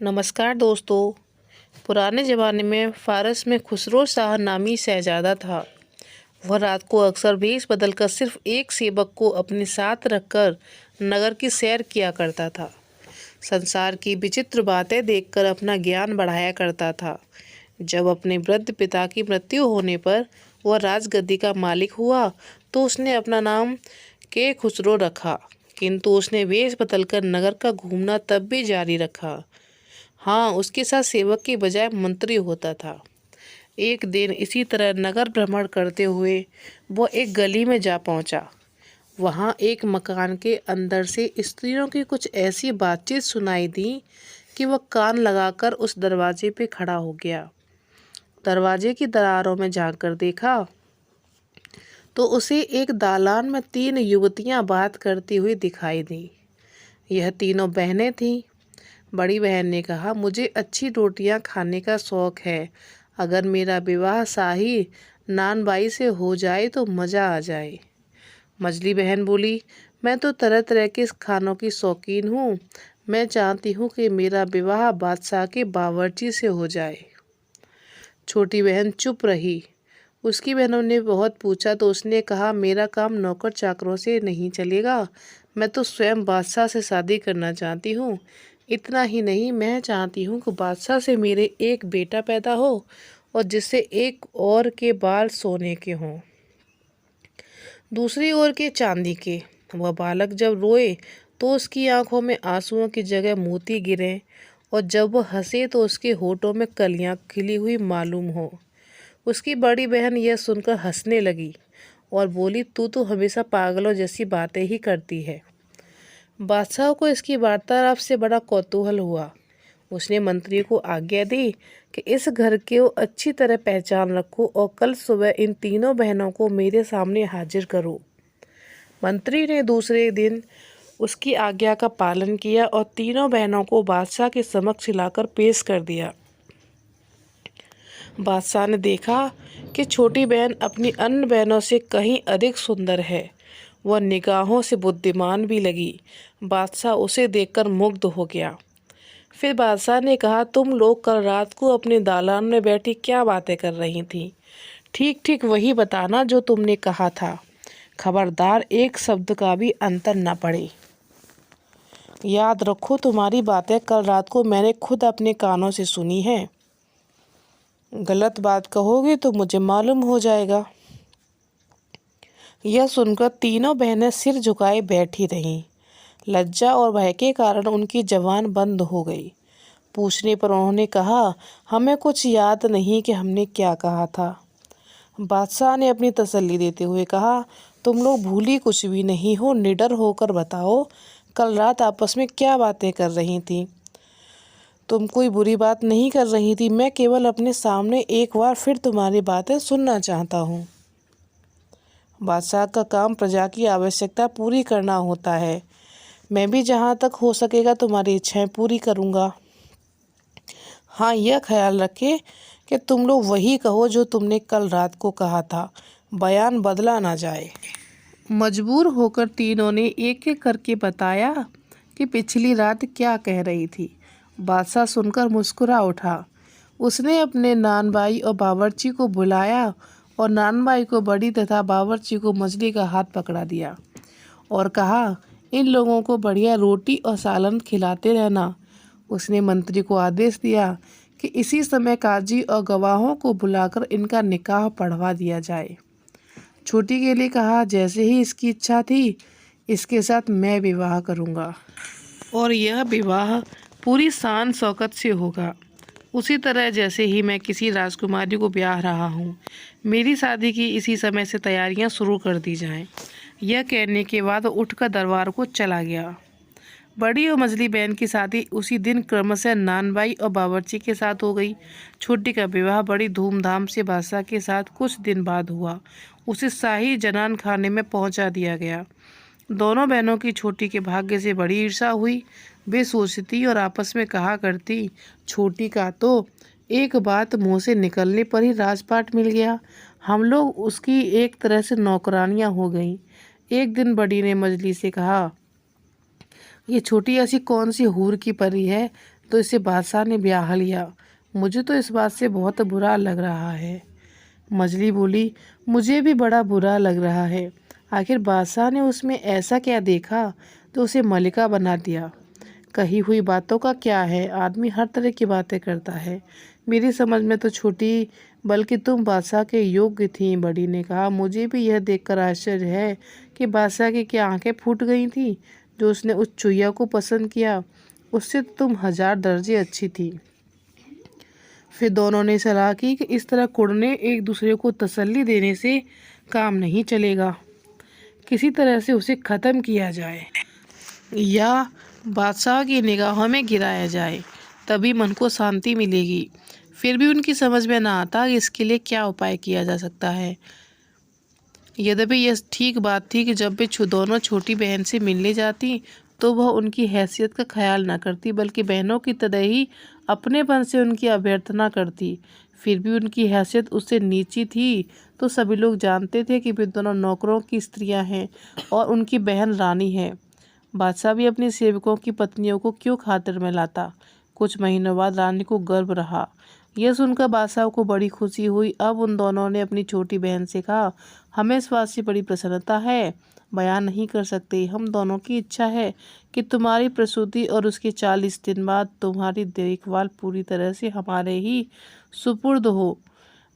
नमस्कार दोस्तों। पुराने ज़माने में फ़ारस में खुसरो शाह नामी शहज़ादा था। वह रात को अक्सर भेष बदलकर सिर्फ एक सेवक को अपने साथ रखकर नगर की सैर किया करता था। संसार की विचित्र बातें देखकर अपना ज्ञान बढ़ाया करता था। जब अपने वृद्ध पिता की मृत्यु होने पर वह राजगद्दी का मालिक हुआ तो उसने अपना नाम के खुसरो रखा, किंतु उसने वेश बदलकर नगर का घूमना तब भी जारी रखा। हाँ, उसके साथ सेवक के बजाय मंत्री होता था। एक दिन इसी तरह नगर भ्रमण करते हुए वह एक गली में जा पहुंचा। वहां एक मकान के अंदर से स्त्रियों की कुछ ऐसी बातचीत सुनाई दी कि वह कान लगाकर उस दरवाजे पे खड़ा हो गया। दरवाजे की दरारों में झांक कर देखा तो उसे एक दालान में 3 युवतियां बात करती हुई दिखाई दी। यह तीनों बहनें थीं। बड़ी बहन ने कहा, मुझे अच्छी रोटियां खाने का शौक है। अगर मेरा विवाह शाही नानबाई से हो जाए तो मज़ा आ जाए। मझली बहन बोली, मैं तो तरह तरह के खानों की शौकीन हूँ। मैं चाहती हूँ कि मेरा विवाह बादशाह के बावर्ची से हो जाए। छोटी बहन चुप रही। उसकी बहनों ने बहुत पूछा तो उसने कहा, मेरा काम नौकर चाकरों से नहीं चलेगा। मैं तो स्वयं बादशाह से शादी करना चाहती हूँ। इतना ही नहीं, मैं चाहती हूँ कि बादशाह से मेरे एक बेटा पैदा हो और जिससे एक और के बाल सोने के हों, दूसरी ओर के चांदी के। वह बालक जब रोए तो उसकी आंखों में आंसुओं की जगह मोती गिरे और जब वह हंसे तो उसके होठों में कलियां खिली हुई मालूम हो। उसकी बड़ी बहन यह सुनकर हंसने लगी और बोली, तू तो हमेशा पागलों जैसी बातें ही करती है। बादशाह को इसकी वार्तालाप से बड़ा कौतूहल हुआ। उसने मंत्री को आज्ञा दी कि इस घर को अच्छी तरह पहचान रखो और कल सुबह इन तीनों बहनों को मेरे सामने हाजिर करो। मंत्री ने दूसरे दिन उसकी आज्ञा का पालन किया और तीनों बहनों को बादशाह के समक्ष लाकर पेश कर दिया। बादशाह ने देखा कि छोटी बहन अपनी अन्य बहनों से कहीं अधिक सुंदर है। वह निगाहों से बुद्धिमान भी लगी। बादशाह उसे देखकर मुग्ध हो गया। फिर बादशाह ने कहा, तुम लोग कल रात को अपने दालान में बैठी क्या बातें कर रही थी? ठीक ठीक वही बताना जो तुमने कहा था। खबरदार एक शब्द का भी अंतर न पड़े। याद रखो, तुम्हारी बातें कल रात को मैंने खुद अपने कानों से सुनी हैं। गलत बात कहोगे तो मुझे मालूम हो जाएगा। यह सुनकर तीनों बहनें सिर झुकाए बैठी रहीं। लज्जा और भय के कारण उनकी जबान बंद हो गई। पूछने पर उन्होंने कहा, हमें कुछ याद नहीं कि हमने क्या कहा था। बादशाह ने अपनी तसल्ली देते हुए कहा, तुम लोग भूली कुछ भी नहीं हो। निडर होकर बताओ, कल रात आपस में क्या बातें कर रही थी? तुम कोई बुरी बात नहीं कर रही थी। मैं केवल अपने सामने एक बार फिर तुम्हारी बातें सुनना चाहता हूँ। बादशाह का काम प्रजा की आवश्यकता पूरी करना होता है। मैं भी जहाँ तक हो सकेगा तुम्हारी इच्छाएं पूरी करूँगा। हाँ, यह ख्याल रखे कि तुम लोग वही कहो जो तुमने कल रात को कहा था। बयान बदला ना जाए। मजबूर होकर तीनों ने एक एक करके बताया कि पिछली रात क्या कह रही थी। बादशाह सुनकर मुस्कुरा उठा। उसने अपने नानबाई और बावर्ची को बुलाया और नानबाई को बड़ी तथा बावर्ची को मछली का हाथ पकड़ा दिया और कहा, इन लोगों को बढ़िया रोटी और सालन खिलाते रहना। उसने मंत्री को आदेश दिया कि इसी समय काजी और गवाहों को बुलाकर इनका निकाह पढ़वा दिया जाए। छोटी के लिए कहा, जैसे ही इसकी इच्छा थी इसके साथ मैं विवाह करूंगा और यह विवाह पूरी शान शौकत से होगा, उसी तरह जैसे ही मैं किसी राजकुमारी को ब्याह रहा हूँ। मेरी शादी की इसी समय से तैयारियां शुरू कर दी जाएं। यह कहने के बाद उठकर दरबार को चला गया। बड़ी और मझली बहन की शादी उसी दिन क्रमशः नानबाई और बावर्ची के साथ हो गई। छोटी का विवाह बड़ी धूमधाम से बादशाह के साथ कुछ दिन बाद हुआ। उसे शाही जनान खाने में पहुंचा दिया गया। दोनों बहनों की छोटी के भाग्य से बड़ी ईर्ष्या हुई। वे सोचती और आपस में कहा करती, छोटी का तो एक बात मुंह से निकलने पर ही राजपाट मिल गया। हम लोग उसकी एक तरह से नौकरानियां हो गईं। एक दिन बड़ी ने मजली से कहा, ये छोटी ऐसी कौन सी हूर की परी है तो इसे बादशाह ने ब्याह लिया। मुझे तो इस बात से बहुत बुरा लग रहा है। मछली बोली, मुझे भी बड़ा बुरा लग रहा है। आखिर बादशाह ने उसमें ऐसा क्या देखा तो उसे मलिका बना दिया। कही हुई बातों का क्या है, आदमी हर तरह की बातें करता है। मेरी समझ में तो छोटी, बल्कि तुम बादशाह के योग्य थी। बड़ी ने कहा, मुझे भी यह देखकर आश्चर्य है कि बादशाह की क्या आंखें फूट गई थी जो उसने उस चुईया को पसंद किया। उससे तो तुम 1000 दर्जे अच्छी थी। फिर दोनों ने सलाह की कि इस तरह कुड़ने एक दूसरे को तसल्ली देने से काम नहीं चलेगा, किसी तरह से उसे ख़त्म किया जाए या बादशाह की निगाहों में गिराया जाए, तभी मन को शांति मिलेगी। फिर भी उनकी समझ में ना आता कि इसके लिए क्या उपाय किया जा सकता है। यद्यपि यह ठीक बात थी कि जब वे दोनों छोटी बहन से मिलने जाती तो वह उनकी हैसियत का ख्याल न करती, बल्कि बहनों की तरह ही अपनेपन से उनकी अभ्यर्थना करती। फिर भी उनकी हैसियत उससे नीची थी, तो सभी लोग जानते थे कि वे दोनों नौकरों की स्त्रियां हैं और उनकी बहन रानी है। बादशाह भी अपनी सेवकों की पत्नियों को क्यों खातिर में लाता। कुछ महीनों बाद रानी को गर्भ रहा। यह सुनकर बादशाह को बड़ी खुशी हुई। अब उन दोनों ने अपनी छोटी बहन से कहा, हमें इस बात से बड़ी प्रसन्नता है, बयान नहीं कर सकते। हम दोनों की इच्छा है कि तुम्हारी प्रसूति और उसके 40 दिन बाद तुम्हारी देखभाल पूरी तरह से हमारे ही सुपुर्द हो।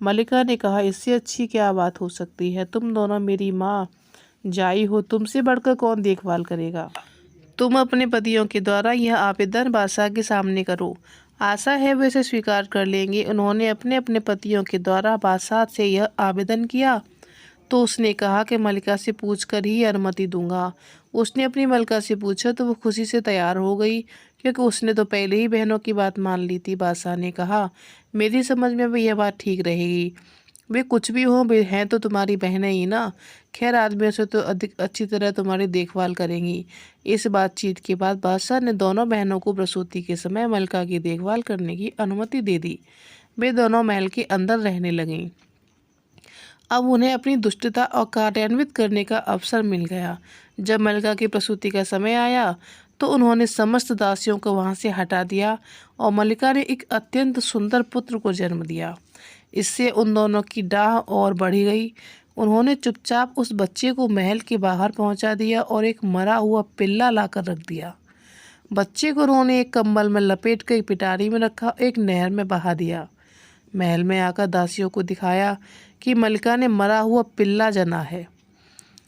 मलिका ने कहा, इससे अच्छी क्या बात हो सकती है। तुम दोनों मेरी माँ जाई हो, तुमसे बढ़कर कौन देखभाल करेगा। तुम अपने पतियों के द्वारा यह आवेदन बादशाह के सामने करो, आशा है वे इसे स्वीकार कर लेंगे। उन्होंने अपने अपने पतियों के द्वारा बादशाह से यह आवेदन किया तो उसने कहा कि मलिका से पूछकर ही अनुमति दूंगा। उसने अपनी मलिका से पूछा तो वो खुशी से तैयार हो गई, क्योंकि उसने तो पहले ही बहनों की बात मान ली थी। बादशाह ने कहा, मेरी समझ में भी यह बात ठीक रहेगी। वे कुछ भी हों, वे हैं तो तुम्हारी बहनें ही ना। खैर, आदमियों से तो अधिक अच्छी तरह तुम्हारी देखभाल करेंगी। इस बातचीत के बाद बादशाह ने दोनों बहनों को प्रसूति के समय मलिका की देखभाल करने की अनुमति दे दी। वे दोनों महल के अंदर रहने लगीं। अब उन्हें अपनी दुष्टता और कार्यान्वित करने का अवसर मिल गया। जब मलिका की प्रसूति का समय आया तो उन्होंने समस्त दासियों को वहां से हटा दिया और मलिका ने एक अत्यंत सुंदर पुत्र को जन्म दिया। इससे उन दोनों की डाह और बढ़ी गई। उन्होंने चुपचाप उस बच्चे को महल के बाहर पहुंचा दिया और एक मरा हुआ पिल्ला लाकर रख दिया। बच्चे को उन्होंने एक कंबल में लपेट कर पिटारी में रखा, एक नहर में बहा दिया। महल में आकर दासियों को दिखाया कि मलिका ने मरा हुआ पिल्ला जना है।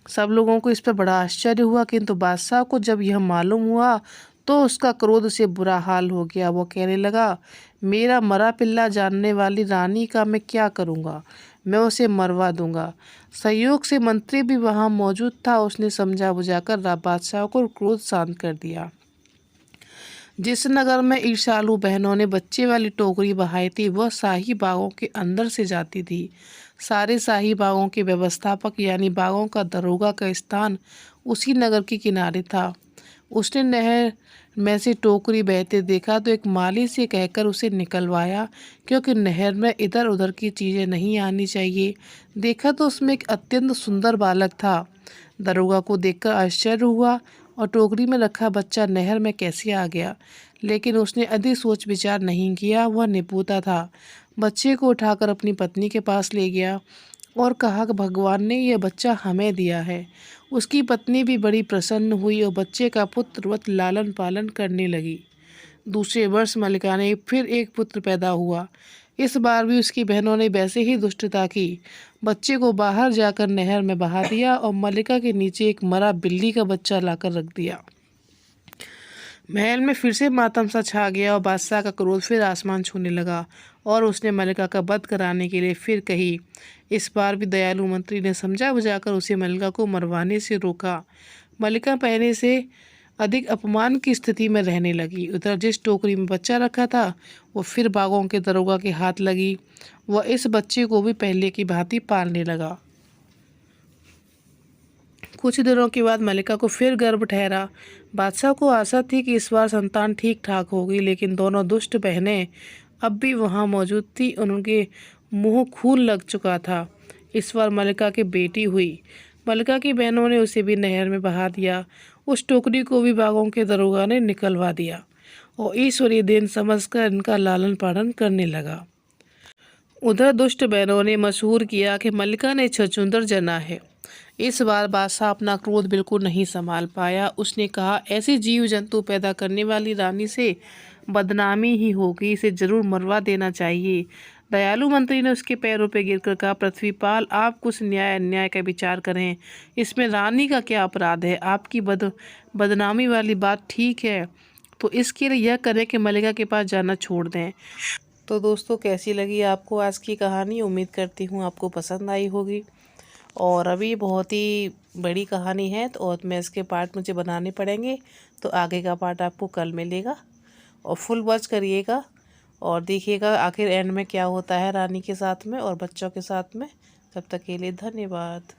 सब लोगों को इस पर बड़ा आश्चर्य हुआ, किंतु बादशाह को जब यह मालूम हुआ तो उसका क्रोध से बुरा हाल हो गया। वो कहने लगा, मेरा मरा पिल्ला जानने वाली रानी का मैं क्या करूँगा, मैं उसे मरवा दूंगा। संयोग से मंत्री भी वहाँ मौजूद था। उसने समझा बुझाकर बादशाह को क्रोध शांत कर दिया। जिस नगर में ईर्ष्यालु बहनों ने बच्चे वाली टोकरी बहाई थी, वह शाही बागों के अंदर से जाती थी। सारे शाही बागों के व्यवस्थापक यानी बागों का दरोगा का स्थान उसी नगर के किनारे था। उसने नहर में से टोकरी बहते देखा तो एक माली से कहकर उसे निकलवाया, क्योंकि नहर में इधर उधर की चीज़ें नहीं आनी चाहिए। देखा तो उसमें एक अत्यंत सुंदर बालक था। दरोगा को देखकर आश्चर्य हुआ और टोकरी में रखा बच्चा नहर में कैसे आ गया, लेकिन उसने अधिक सोच विचार नहीं किया। वह निपुता था। बच्चे को उठाकर अपनी पत्नी के पास ले गया और कहा कि भगवान ने यह बच्चा हमें दिया है। उसकी पत्नी भी बड़ी प्रसन्न हुई और बच्चे का पुत्रवत लालन पालन करने लगी। दूसरे वर्ष मलिका ने फिर एक पुत्र पैदा हुआ। इस बार भी उसकी बहनों ने वैसे ही दुष्टता की। बच्चे को बाहर जाकर नहर में बहा दिया और मलिका के नीचे एक मरा बिल्ली का बच्चा लाकर रख दिया। महल में फिर से मातम सा छा गया और बादशाह का क्रोध फिर आसमान छूने लगा और उसने मलिका का वध कराने के लिए फिर कही। इस बार भी दयालु मंत्री ने समझा बुझाकर उसे मलिका को मरवाने से रोका। मलिका पहले से अधिक अपमान की स्थिति में रहने लगी। उधर जिस टोकरी में बच्चा रखा था वो फिर बागों के दरोगा के हाथ लगी। वह इस बच्चे को भी पहले की भांति पालने लगा। कुछ दिनों के बाद मलिका को फिर गर्भ ठहरा। बादशाह को आशा थी कि इस बार संतान ठीक ठाक होगी, लेकिन दोनों दुष्ट बहनें अब भी वहाँ मौजूद थी। उनके मुंह खून लग चुका था। इस बार मलिका की बेटी हुई। मलिका की बहनों ने उसे भी नहर में बहा दिया। उस टोकरी को भी बागों के दरोगा ने निकलवा दिया। और ईश्वरीय देन समझकर इनका लालन पालन करने लगा। उधर दुष्ट बहनों ने मशहूर किया कि मल्लिका ने छछूंदर जना है। इस बार बादशाह अपना क्रोध बिल्कुल नहीं संभाल पाया। उसने कहा, ऐसी जीव जंतु पैदा करने वाली रानी से बदनामी ही होगी, इसे जरूर मरवा देना चाहिए। दयालु मंत्री ने उसके पैरों पे गिरकर कहा, पृथ्वीपाल, आप कुछ न्याय अन्याय का विचार करें। इसमें रानी का क्या अपराध है? आपकी बदनामी वाली बात ठीक है, तो इसके लिए यह करें कि मल्लिका के पास जाना छोड़ दें। तो दोस्तों, कैसी लगी आपको आज की कहानी? उम्मीद करती हूँ आपको पसंद आई होगी। और अभी बहुत ही बड़ी कहानी है, तो और मैं इसके पार्ट मुझे बनाने पड़ेंगे, तो आगे का पार्ट आपको कल मिलेगा। और फुल वॉच करिएगा और देखिएगा आखिर एंड में क्या होता है रानी के साथ में और बच्चों के साथ में। तब तक के लिए धन्यवाद।